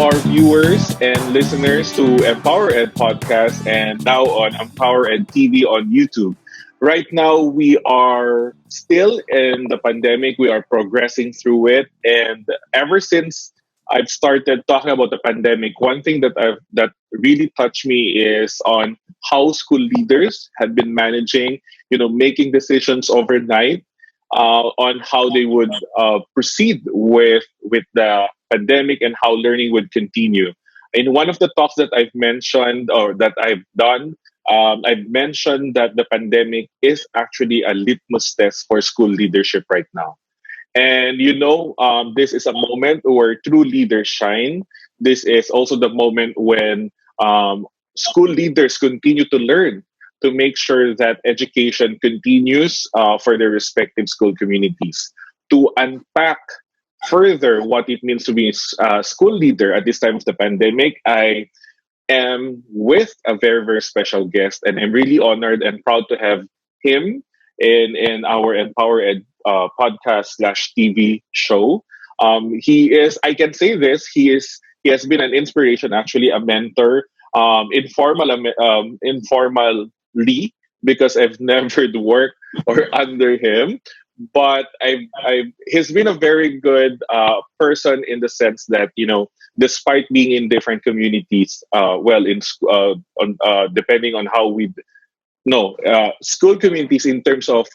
our viewers and listeners to Empower Ed Podcast and now on Empower Ed TV on YouTube. Right now, we are still in the pandemic. We are progressing through it. And ever since I've started talking about the pandemic, one thing that really touched me is on how school leaders have been managing, making decisions overnight on how they would proceed with the pandemic and how learning would continue. In one of the talks that I've mentioned or that I've done, I've mentioned that the pandemic is actually a litmus test for school leadership right now. And this is a moment where true leaders shine. This is also the moment when school leaders continue to learn to make sure that education continues for their respective school communities. To unpack further what it means to be a school leader at this time of the pandemic, I am with a very, very special guest, and I'm really honored and proud to have him in our Empower Ed podcast slash TV show. He is, I can say this, he has been an inspiration, actually a mentor, informally, because I've never worked or under him. But he's been a very good person in the sense that despite being in different communities, depending on how we no school communities in terms of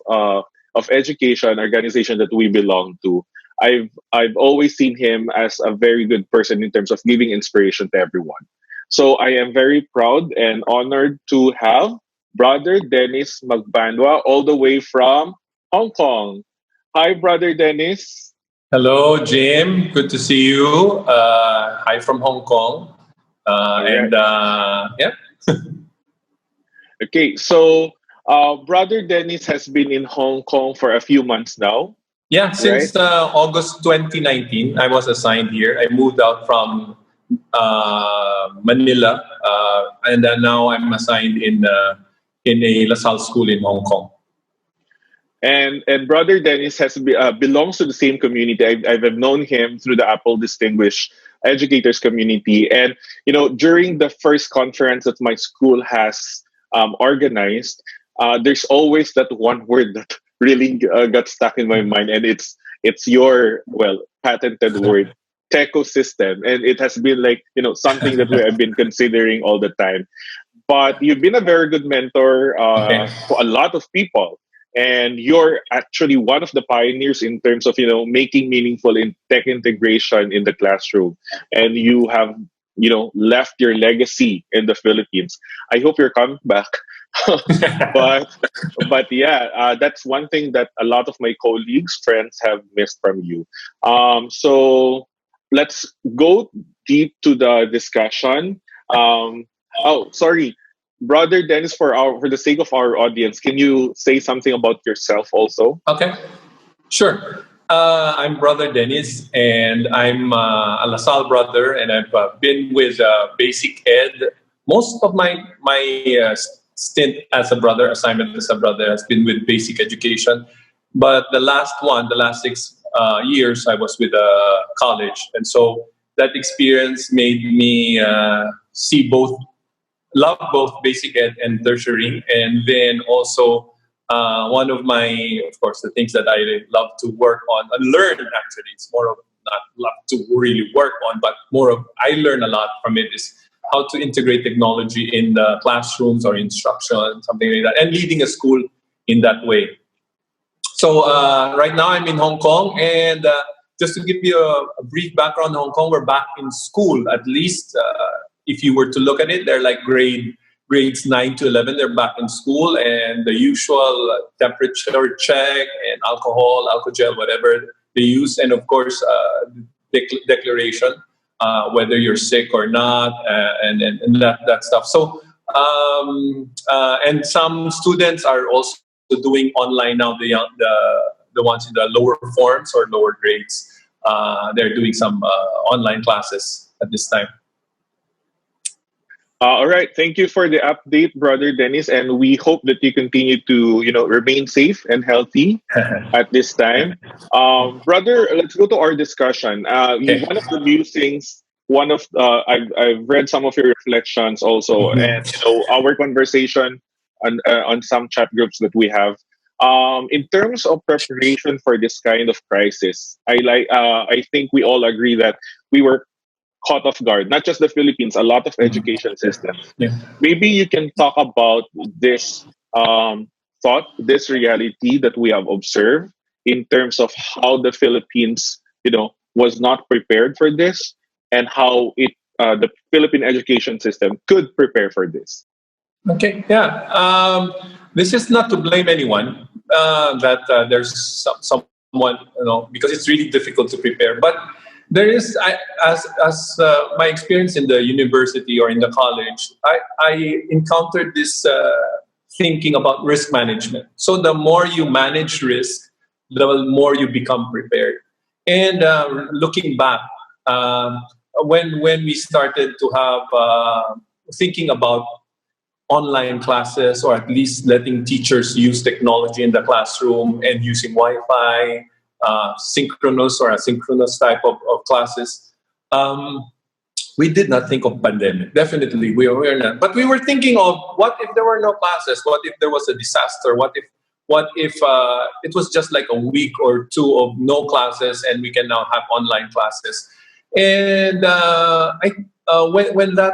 education organization that we belong to. I've always seen him as a very good person in terms of giving inspiration to everyone. So I am very proud and honored to have Brother Dennis Magbanua all the way from Hong Kong. Hi, Brother Dennis. Hello, Jim. Good to see you. Hi from Hong Kong. Alright. Yeah. Okay, so Brother Dennis has been in Hong Kong for a few months now. Yeah, since August 2019, I was assigned here. I moved out from Manila, and then now I'm assigned in a LaSalle school in Hong Kong. And Brother Dennis belongs to the same community. I've known him through the Apple Distinguished Educators community. And during the first conference that my school has organized, there's always that one word that really got stuck in my mind, and it's your patented word, ecosystem. And it has been like something that we have been considering all the time. But you've been a very good mentor for a lot of people. And you're actually one of the pioneers in terms of making meaningful in tech integration in the classroom, and you have left your legacy in the Philippines. I hope you're coming back. but yeah, that's one thing that a lot of my colleagues, friends have missed from you. So let's go deep to the discussion. Sorry. Brother Dennis, for the sake of our audience, can you say something about yourself also? Okay, sure. I'm Brother Dennis, and I'm a LaSalle brother, and I've been with Basic Ed. Most of my stint as a brother, assignment as a brother, has been with Basic Education. But the last 6 years, I was with a college, and so that experience made me love both basic ed and tertiary. And then also one of my, of course, the things that I love to work on and learn, actually, it's more of not love to really work on, but more of I learn a lot from it, is how to integrate technology in the classrooms or instruction, something like that, and leading a school in that way. So right now I'm in Hong Kong, and just to give you a brief background, Hong Kong, we're back in school, at least. If you were to look at it, they're like grades 9 to 11, they're back in school, and the usual temperature check and alcohol gel, whatever they use, and of course, declaration, whether you're sick or not, and that stuff. So, and some students are also doing online now, the ones in the lower forms or lower grades, they're doing some online classes at this time. All right. Thank you for the update, Brother Dennis, and we hope that you continue to, remain safe and healthy at this time. Brother, let's go to our discussion. Okay. One of the musings I've read some of your reflections also, and Mhm. our conversation on some chat groups that we have. In terms of preparation for this kind of crisis, I think we all agree that we were caught off guard. Not just the Philippines, a lot of Mhm. education systems. Yeah. Maybe you can talk about this thought, this reality that we have observed in terms of how the Philippines, was not prepared for this, and how the Philippine education system could prepare for this. Okay. Yeah. This is not to blame anyone. That there's someone, because it's really difficult to prepare. But there is, as my experience in the university or in the college, I encountered this thinking about risk management. So the more you manage risk, the more you become prepared. And looking back, um, when we started to have thinking about online classes, or at least letting teachers use technology in the classroom and using Wi-Fi, synchronous or asynchronous type of classes. Um, we did not think of pandemic. Definitely, we were not. But we were thinking of, what if there were no classes? What if there was a disaster? What if it was just like a week or two of no classes, and we can now have online classes? And when that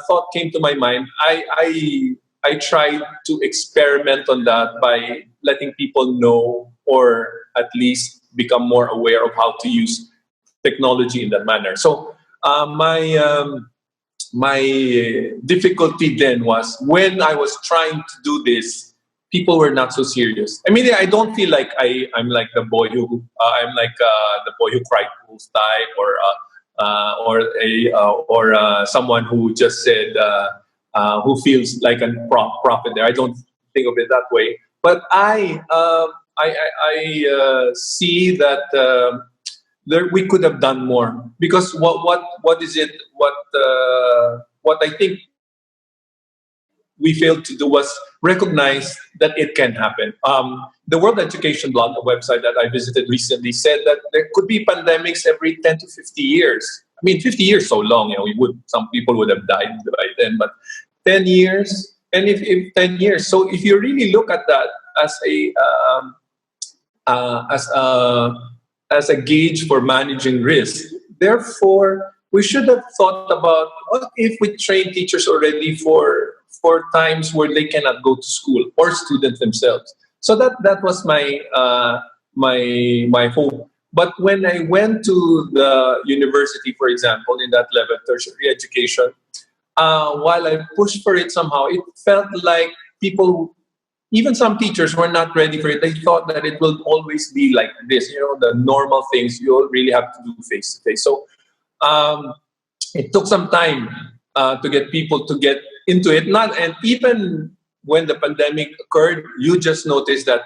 thought came to my mind, I tried to experiment on that by letting people know, or at least become more aware of how to use technology in that manner. So my difficulty then was when I was trying to do this, people were not so serious. I mean, I don't feel like I'm like the boy who I'm like the boy who cried wolf type, or someone who just said who feels like a prophet there. I don't think of it that way. But I see that there we could have done more, because what is it what I think we failed to do was recognize that it can happen. The World Education Blog, a website that I visited recently, said that there could be pandemics every 10 to 50 years. I mean, 50 years so long, some people would have died by then, but 10 years, and if 10 years. So if you really look at that as a uh, as a as a gauge for managing risk. Therefore, we should have thought about, what if we train teachers already for times where they cannot go to school, or students themselves. So that was my hope. But when I went to the university, for example, in that level, tertiary education, while I pushed for it somehow, it felt like people, even some teachers, were not ready for it. They thought that it will always be like this, the normal things you really have to do face to face. So um, it took some time to get people to get into it. Not and even when the pandemic occurred, you just noticed that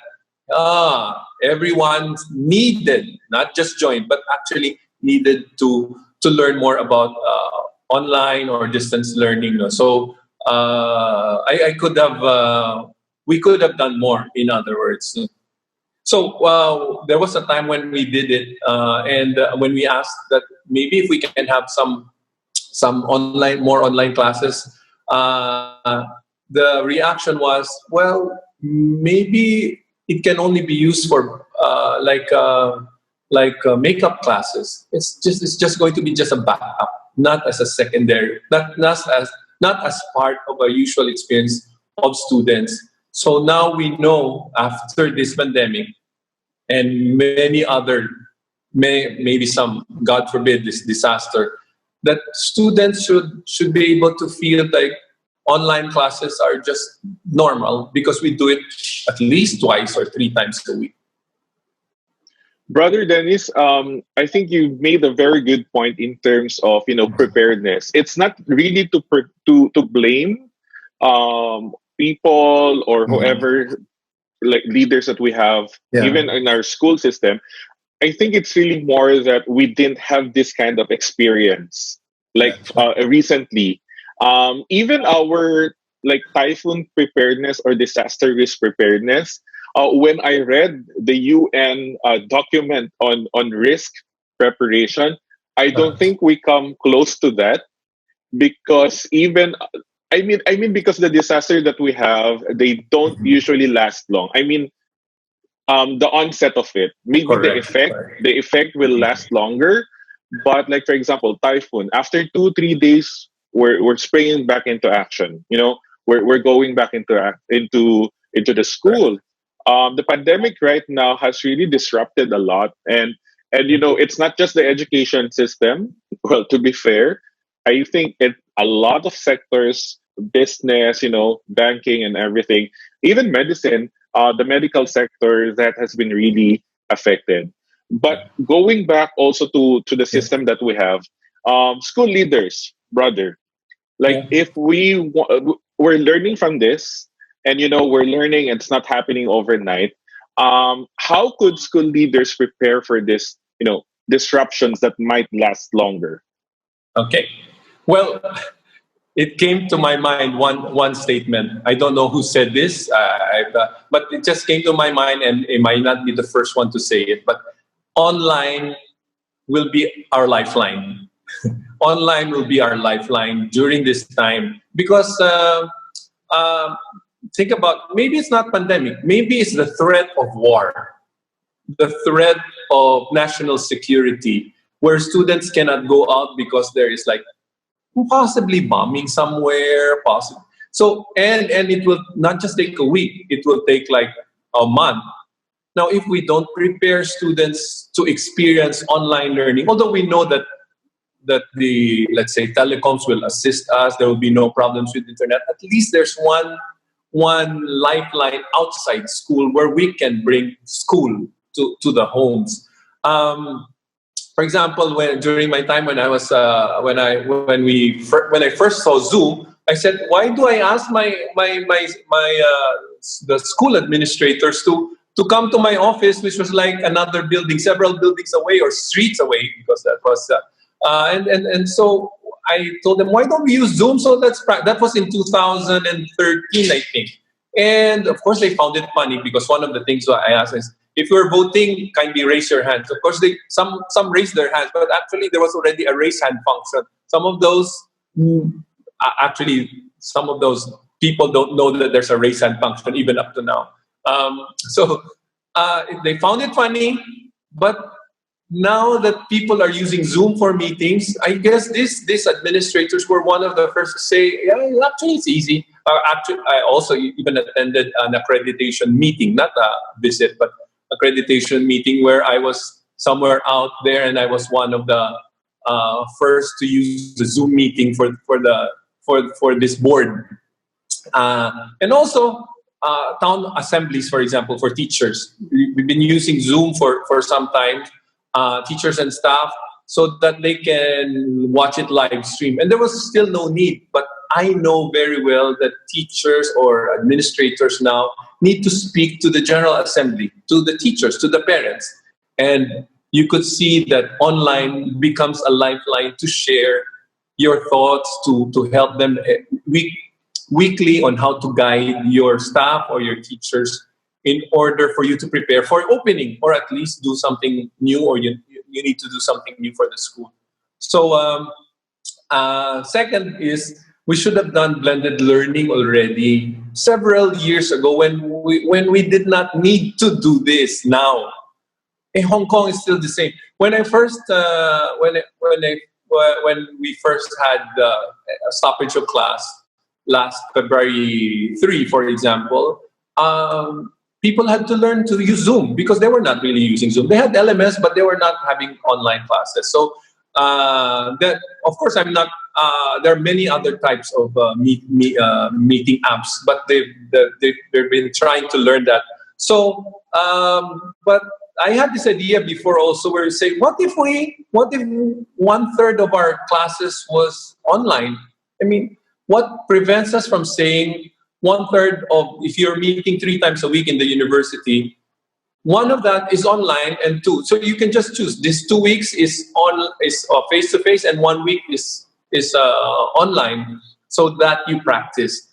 everyone needed, not just joined, but actually needed to learn more about online or distance learning. No? So I could have we could have done more. In other words. So there was a time when we did it, and when we asked that maybe if we can have more online classes, uh, the reaction was, well, maybe it can only be used for makeup classes. It's just going to be just a backup, not as a secondary, not as part of a usual experience of students. So now we know, after this pandemic and many other, maybe some, God forbid, this disaster, that students should be able to feel like online classes are just normal, because we do it at least twice or three times a week. Brother Dennis, I think you made a very good point in terms of preparedness. It's not really to blame people or Mhm. whoever, like leaders that we have, Yeah. even in our school system. I think it's really more that we didn't have this kind of experience like That's right. recently. Even our like typhoon preparedness or disaster risk preparedness. When I read the UN document on risk preparation, I don't think we come close to that, because even I mean because the disaster that we have, they don't Mhm. usually last long. I mean, the onset of it, maybe the Correct. effect Correct. the effect will last longer, but like for example typhoon, after 2 3 days we're springing back into action, we're going back into the Correct. school. The pandemic right now has really disrupted a lot, and it's not just the education system. Well, to be fair, I think it a lot of sectors, business, banking and everything, even medicine, the medical sector, that has been really affected. But going back also to the Yeah. system that we have, school leaders, brother, like Yeah. if we're learning from this, and we're learning, it's not happening overnight. How could school leaders prepare for this, disruptions that might last longer? Okay. Well, it came to my mind one statement. I don't know who said this, but it just came to my mind, and it might not be the first one to say it. But online will be our lifeline. Online will be our lifeline during this time, because uh, think about, maybe it's not pandemic, maybe it's the threat of war, the threat of national security, where students cannot go out because there is like possibly bombing somewhere, possibly. So and it will not just take a week; it will take like a month. Now, if we don't prepare students to experience online learning, although we know that the, let's say, telecoms will assist us, there will be no problems with internet. At least there's one lifeline outside school where we can bring school to the homes. Um, for example, when during my time when I was when I first saw Zoom, I said, why do I ask the school administrators to come to my office, which was like another building, several buildings away or streets away, because that was and so I told them, why don't we use Zoom? So that was in 2013, I think. And of course, they found it funny, because one of the things I asked is, if you're voting, kindly raise your hands. Of course, some raised their hands, but actually there was already a raise hand function. Some of those actually, some of those people don't know that there's a raise hand function even up to now. So they found it funny, but now that people are using Zoom for meetings, I guess these administrators were one of the first to say, yeah, actually it's easy. Actually, I also even attended an accreditation meeting, not a visit, but accreditation meeting, where I was somewhere out there, and I was one of the first to use the Zoom meeting for this board, and also town assemblies, for example, for teachers. We've been using Zoom for some time, teachers and staff, so that they can watch it live stream. And there was still no need, but I know very well that teachers or administrators now need to speak to the General Assembly, to the teachers, to the parents. And you could see that online becomes a lifeline to share your thoughts, to help them weekly on how to guide your staff or your teachers in order for you to prepare for opening, or at least do something new, or you need to do something new for the school. So second is, we should have done blended learning already several years ago, when we did not need to do this now. In Hong Kong, is still the same. When I first when we first had a stoppage of class last February 3, for example, people had to learn to use Zoom, because they were not really using Zoom. They had LMS, but they were not having online classes. So that, of course, I'm not. There are many other types of meeting apps, but they've been trying to learn that. So, but I had this idea before also, where we say, what if 1/3 of our classes was online? I mean, what prevents us from saying 1/3 of, if you're meeting 3 times a week in the university, one of that is online, and two, so you can just choose. This 2 weeks is face to face, and 1 week is online, so that you practice.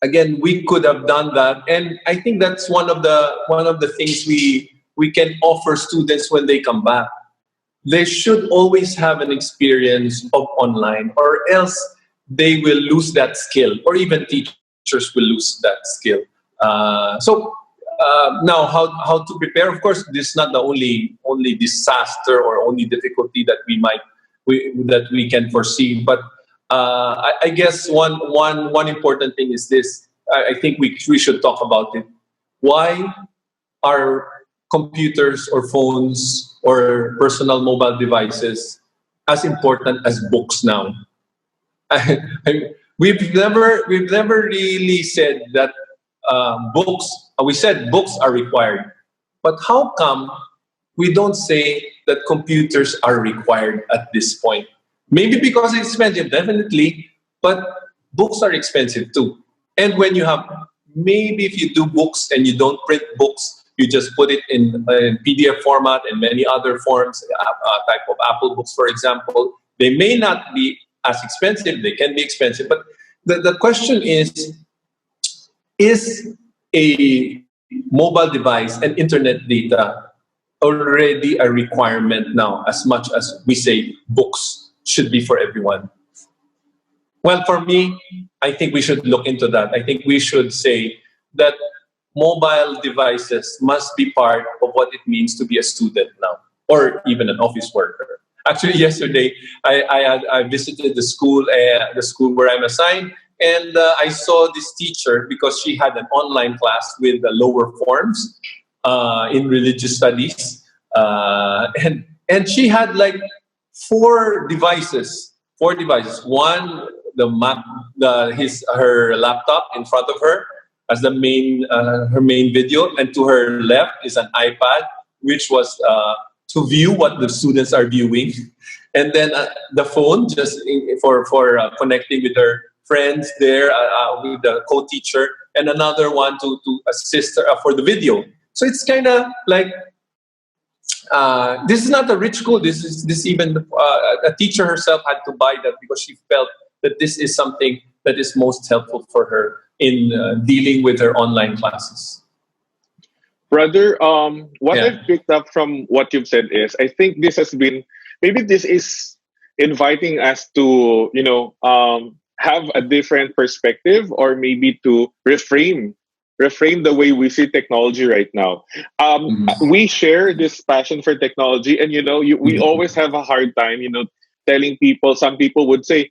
Again, we could have done that, and I think that's one of the things we can offer students when they come back. they should always have an experience of online, or else they will lose that skill, or even teachers will lose that skill. Now, how to prepare? Of course, this is not the only disaster or only difficulty that that we can foresee. But I guess one important thing is this. I think we should talk about it. Why are computers or phones or personal mobile devices as important as books now? We've never really said that books. We said books are required, but how come we don't say that computers are required at this point? Maybe because it's expensive, definitely, but books are expensive too. And when you have, maybe if you do books and you don't print books, you just put it in PDF format and many other forms, type of Apple books, for example. They may not be as expensive, they can be expensive, but the question is a mobile device and internet data already a requirement now, as much as we say books should be for everyone? Well, for me, I think we should look into that. I think we should say that mobile devices must be part of what it means to be a student now, or even an office worker. Actually, yesterday I visited the school where I'm assigned, and I saw this teacher because she had an online class with the lower forms in religious studies, and she had like four devices. One, her laptop in front of her as the main her main video, and to her left is an iPad, which was to view what the students are viewing, and then the phone just for connecting with her friends there, with the co-teacher, and another one to assist her for the video. So it's kind of like this is not a rich school. This even a teacher herself had to buy that because she felt that this is something that is most helpful for her in dealing with her online classes. Brother, what Yeah. I've picked up from what you've said is, I think this has been, maybe this is inviting us to, have a different perspective, or maybe to reframe the way we see technology right now. Mhm. We share this passion for technology, and we Mhm. always have a hard time, telling people. Some people would say,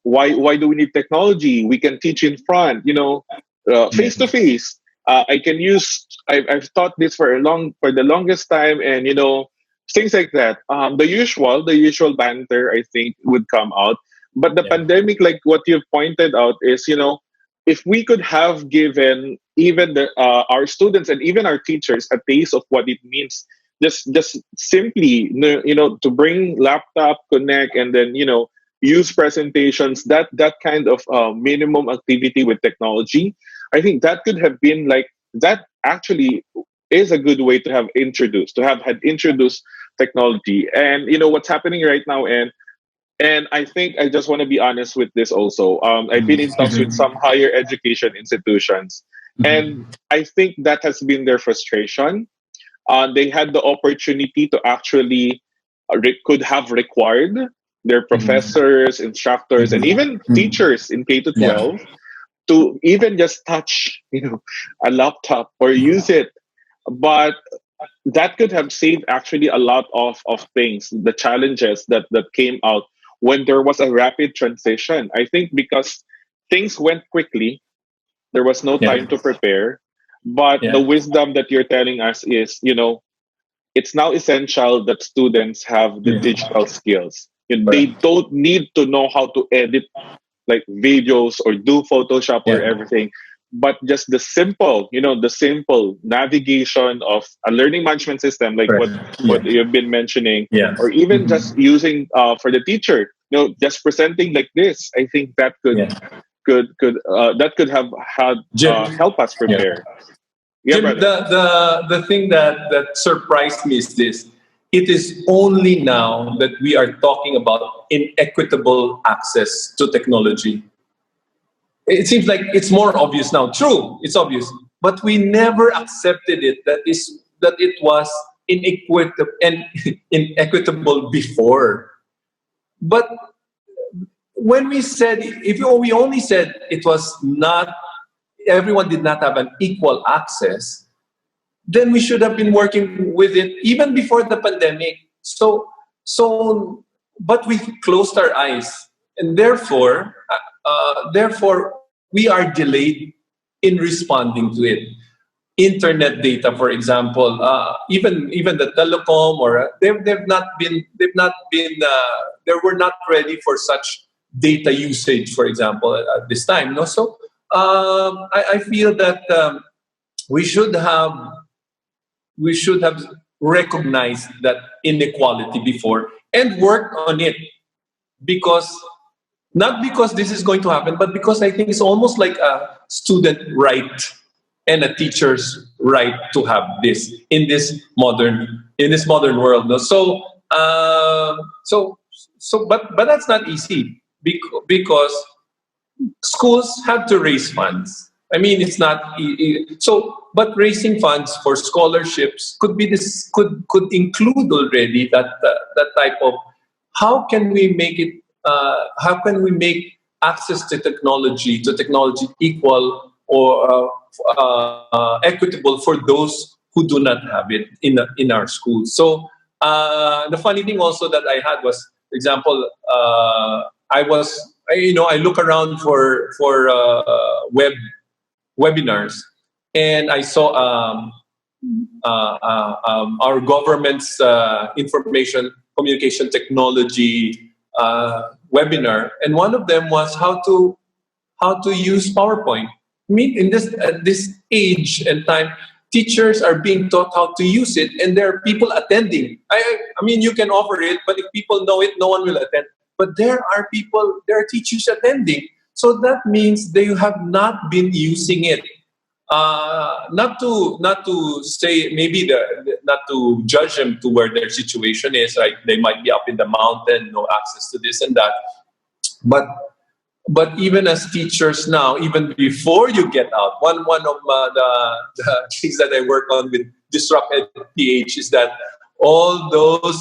why do we need technology? We can teach in front, Yeah. face to face. I can use. I've taught this for the longest time, and things like that. The usual banter, I think, would come out. But the Yeah. pandemic, like what you've pointed out, is if we could have given even our students and even our teachers a taste of what it means, just simply to bring laptop, connect, and then use presentations, that kind of minimum activity with technology, I think that could have been like, that actually is a good way to have had introduced technology. And what's happening right now, and I think I just want to be honest with this also. I've been in talks with some Mhm. higher education institutions, and Mhm. I think that has been their frustration. They had the opportunity to actually could have required their Mhm. professors, instructors, and Mhm. even Mhm. teachers in K to Yeah. 12 to even just touch, a laptop or use it. But that could have saved actually a lot of things, the challenges that came out when there was a rapid transition. I think because things went quickly, there was no Yeah. time to prepare. But the Yeah. wisdom that you're telling us is, it's now essential that students have the Yeah. digital skills. They Correct. don't need to know how to edit like videos or do Photoshop or Yeah. everything, but just the simple navigation of a learning management system, like what Correct. what Yeah. you've been mentioning, Yeah. or even just Mhm. using for the teacher, just presenting like this. I think that could Yeah. could could that could have had Jim. help us Yeah. prepare. Yeah, Jim, brother. the thing that surprised me is this. It is only now that we are talking about inequitable access to technology. It seems like it's more obvious now. True, it's obvious, but we never accepted it. That it was inequitable and inequitable before. But when we said, if we only said it was not, everyone did not have an equal access, then we should have been working with it even before the pandemic. But we closed our eyes, and therefore, we are delayed in responding to it. Internet data, for example, even the telecom, or they were not ready for such data usage, for example, at this time. No, so I feel that we should have we should have recognized that inequality before and worked on it, because not because this is going to happen, but because I think it's almost like a student right and a teacher's right to have this in this modern world. No? But that's not easy, because schools have to raise funds. I mean, it's not so. But raising funds for scholarships could include already that type of, how can we make it? How can we make access to technology equal, or equitable for those who do not have it in our schools? So the funny thing also that I had was, for example, I look around for webinars, and I saw our government's information communication technology webinar, and one of them was how to use PowerPoint. I mean, in this age and time, teachers are being taught how to use it, and there are people attending. I mean, you can offer it, but if people know it, no one will attend. But there are teachers attending. So that means they have not been using it. Not to say, maybe not to judge them to where their situation is. Like, they might be up in the mountain, no access to this and that. But even as teachers now, even before you get out, one of the things that I work on with Disrupt Ed PH is that all those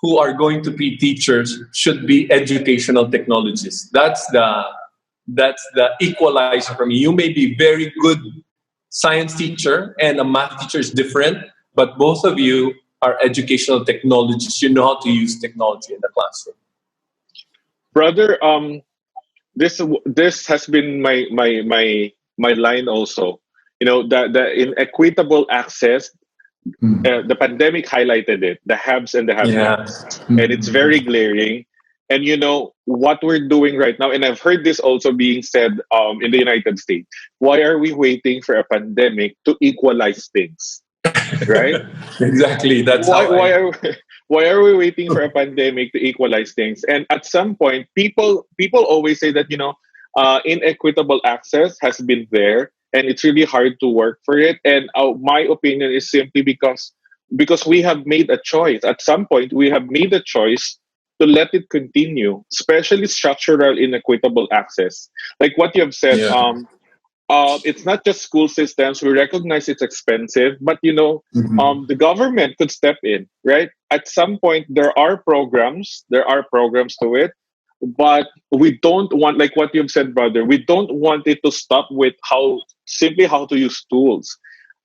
who are going to be teachers should be educational technologists. That's the equalizer for me. You may be very good science teacher and a math teacher is different, but both of you are educational technologists. You know how to use technology in the classroom. Brother, this has been my line also. You know, the inequitable access. The pandemic highlighted it, the haves and the have-nots, and it's very glaring. And you know what we're doing right now, and I've heard this also being said in the United States. Why are we waiting for a pandemic to equalize things? Right? Exactly. That's why are we waiting for a pandemic to equalize things? And at some point, people always say that, you know, inequitable access has been there, and it's really hard to work for it. And my opinion is simply because we have made a choice. At some point, we have made a choice to let it continue, especially structural inequitable access. Like what you have said, it's not just school systems. We recognize it's expensive, but you know, the government could step in, right? At some point, there are programs to it, but we don't want, like what you've said, brother. We don't want it to stop with how to use tools.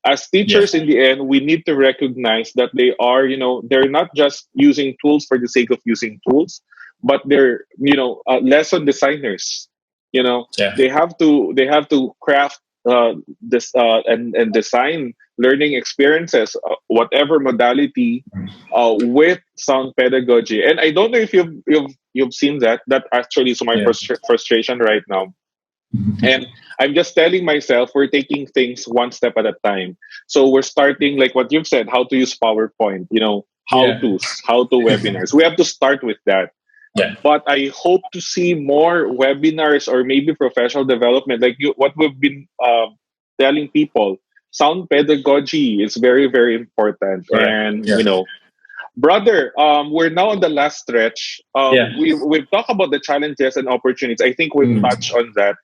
As teachers, in the end, we need to recognize that they are, you know, they're not just using tools for the sake of using tools, but they're, you know, lesson designers. You know, they have to craft this and design learning experiences, whatever modality, with sound pedagogy. And I don't know if you've seen that. That actually is my frustration right now. And I'm just telling myself we're taking things one step at a time. So we're starting, like what you've said, how to use PowerPoint, you know, how to webinars. We have to start with that. But I hope to see more webinars or maybe professional development, like what we've been telling people. Sound pedagogy is very, very important. And, you know, brother, we're now on the last stretch. We've talked about the challenges and opportunities. I think we've touched on that.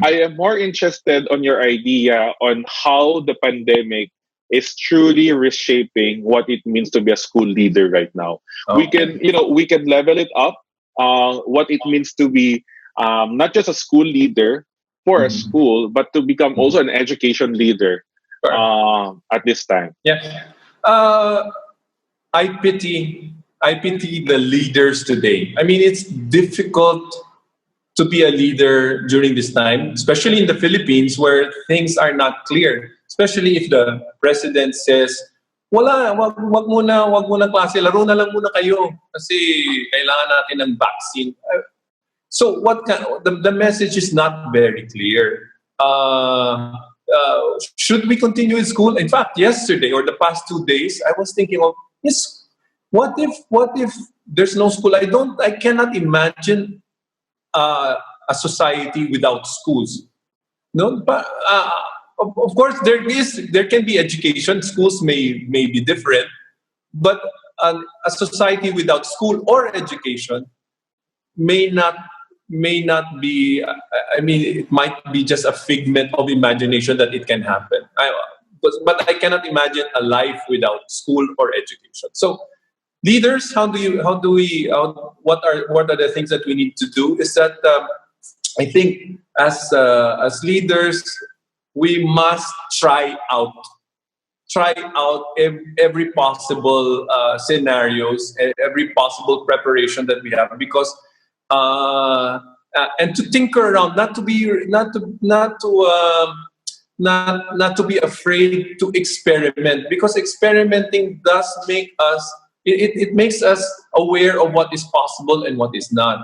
I am more interested on your idea on how the pandemic is truly reshaping what it means to be a school leader right now. We can, Okay. we can level it up. What it means to be not just a school leader for a Mhm. school, but to become also Mhm. an education leader Sure. at this time. Yeah. Uh, I pity I pity the leaders today. I mean, it's difficult to be a leader during this time, especially in the Philippines where things are not clear. Especially if the president says, wala, wag muna klase, laro na lang muna kayo kasi kailangan natin ng vaccine. So the message is not very clear. Should we continue in school? In fact, yesterday or the past 2 days, I was thinking of yes. What if there's no school? I cannot imagine uh, a society without schools. No, but of course there can be education. Schools may be different, but a society without school or education may not may not be. I mean, it might be just a figment of imagination that it can happen. But I cannot imagine a life without school or education. So leaders, what are the things that we need to do is that I think as leaders we must every possible scenarios, every possible preparation that we have, because and to tinker around, not to be afraid to experiment, because experimenting does make us it makes us aware of what is possible and what is not.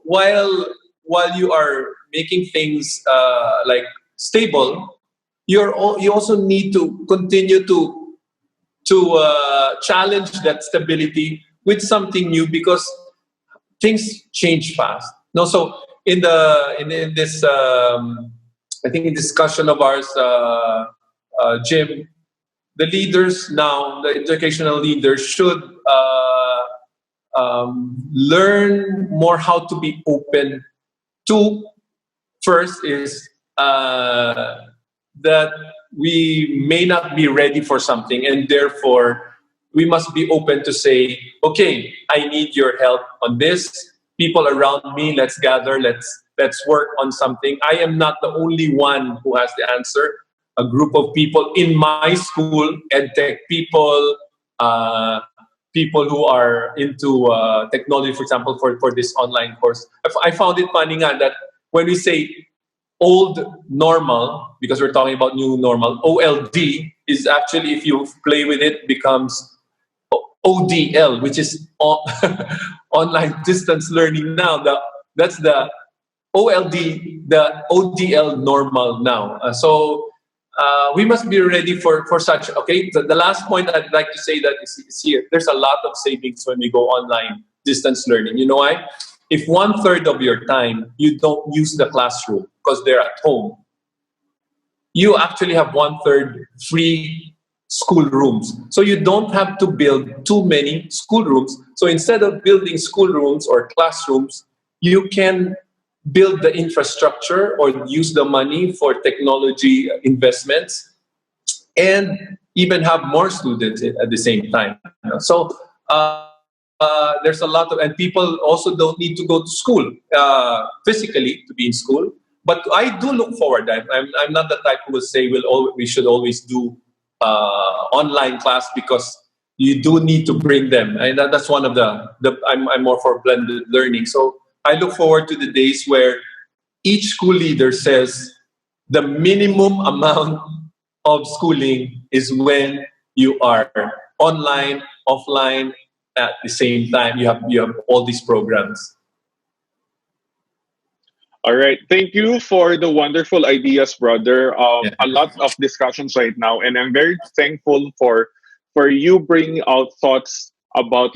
While you are making things like stable, you also need to continue to challenge that stability with something new, because things change fast. No, so in this I think in discussion of ours, Jim, the leaders now, the educational leaders should learn more how to be open to. First is that we may not be ready for something, and therefore we must be open to say, okay, I need your help on this. People around me, let's gather, let's work on something. I am not the only one who has the answer. A group of people in my school, edtech people, people who are into technology, for example, for this online course. I found it funny nga that when we say old normal, because we're talking about new normal, OLD is actually, if you play with it, becomes ODL, which is online distance learning now. That's the OLD, the ODL normal now. We must be ready for such. Okay, the last point I'd like to say that is here. There's a lot of savings when we go online distance learning. You know why? If 1/3 of your time you don't use the classroom because they're at home, you actually have 1/3 free school rooms. So you don't have to build too many school rooms. So instead of building school rooms or classrooms, you can build the infrastructure or use the money for technology investments, and even have more students at the same time. So there's a lot of, and people also don't need to go to school physically to be in school. But I do look forward. I'm not the type who will say we should always do online class, because you do need to bring them, and that's one of the I'm more for blended learning. So I look forward to the days where each school leader says the minimum amount of schooling is when you are online, offline at the same time. You have all these programs. All right. Thank you for the wonderful ideas, brother. Yeah. A lot of discussions right now, and I'm very thankful for you bringing out thoughts about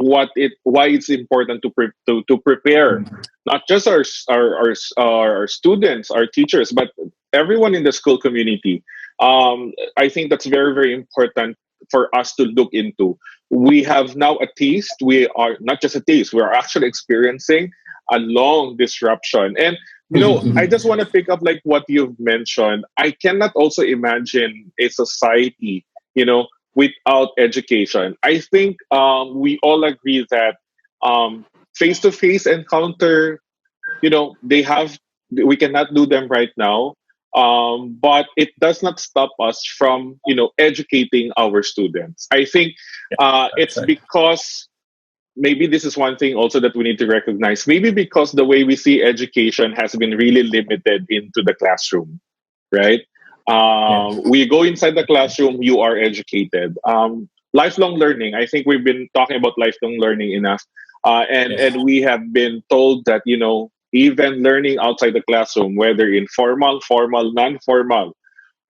why it's important to prepare not just our students, our teachers, but everyone in the school community. I think that's very very important for us to look into. We have now a taste. We are not just a taste. We are actually experiencing a long disruption. And I just want to pick up like what you've mentioned. I cannot also imagine a society, without education. I think we all agree that face to face encounter, they have, we cannot do them right now. But it does not stop us from, educating our students. I think That's it's right. because maybe this is one thing also that we need to recognize. Maybe because the way we see education has been really limited into the classroom, right? Yeah. We go inside the classroom, you are educated. Lifelong learning. I think we've been talking about lifelong learning enough, Yes. and we have been told that even learning outside the classroom, whether in formal, non-formal,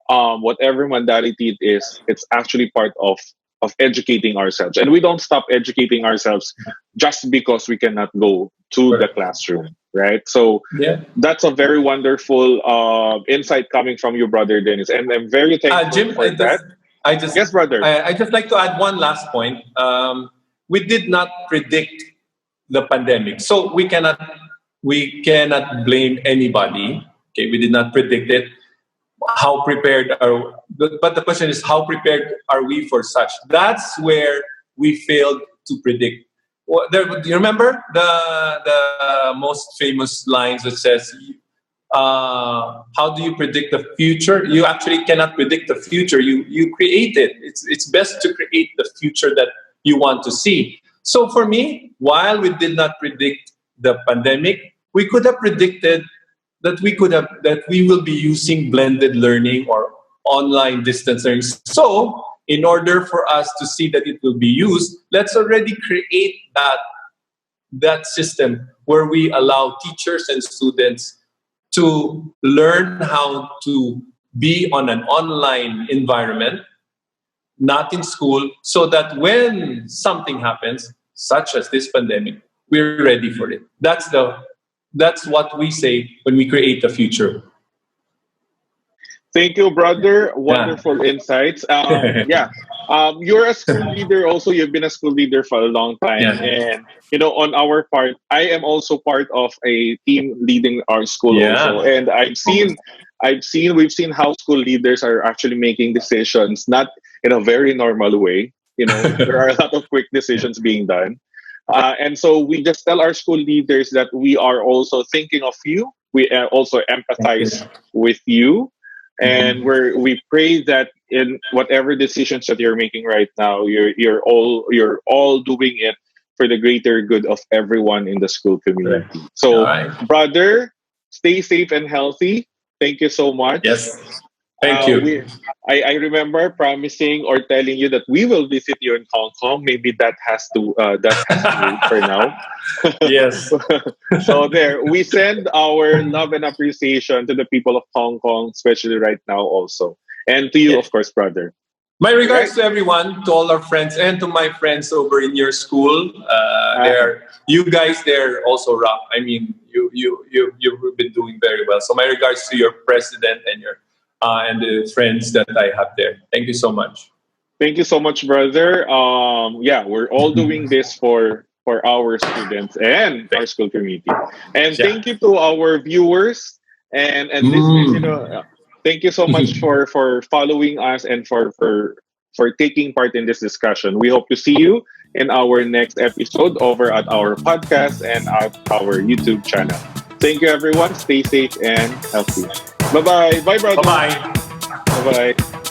whatever modality it is, it's actually part of educating ourselves, and we don't stop educating ourselves just because we cannot go to the Correct. classroom, right? So Yeah. that's a very wonderful insight coming from you, brother Dennis, and I'm very thankful Jim, for that. I just, Yes, brother. I just like to add one last point. We did not predict the pandemic, so we cannot blame anybody. Okay, we did not predict it. How prepared are? But the question is, how prepared are we for such? That's where we failed to predict. Do you remember the most famous lines that says, how do you predict the future? You actually cannot predict the future. You create it. It's best to create the future that you want to see. So for me, while we did not predict the pandemic, we could have predicted that we will be using blended learning or online distance learning. So in order for us to see that it will be used, let's already create that system where we allow teachers and students to learn how to be on an online environment, not in school, so that when something happens, such as this pandemic, we're ready for it. That's what we say when we create the future. Thank you, brother. Yeah. Wonderful insights. Yeah. You're a school leader also. You've been a school leader for a long time. Yeah. And, on our part, I am also part of a team leading our school also. Yeah. And we've seen how school leaders are actually making decisions, not in a very normal way. There are a lot of quick decisions being done. And so we just tell our school leaders that we are also thinking of you. We also Thank you. empathize with you, and Mhm. we pray that in whatever decisions that you're making right now, you're all doing it for the greater good of everyone in the school Correct. community. All So, right. brother, stay safe and healthy. Thank you so much. Yes. Thank We you. I remember promising or telling you that we will visit you in Hong Kong. Maybe that has to wait for now. Yes. So there, we send our love and appreciation to the people of Hong Kong, especially right now also. And to you, Yeah. of course, brother. My All right? regards to everyone, to all our friends, and to my friends over in your school. Uh, There, you guys there also rock. I mean, you've been doing very well. So my regards to your president and your and the friends that I have there. Thank you so much. Thank you so much, brother. Yeah, we're all doing this for our students and our Thank, school community. And yeah. thank you to our viewers and listeners. Mm. Thank you so much for following us and for taking part in this discussion. We hope to see you in our next episode over at our podcast and at our YouTube channel. Thank you, everyone. Stay safe and healthy. Bye bye. Bye, Bye brother. bye. Bye bye.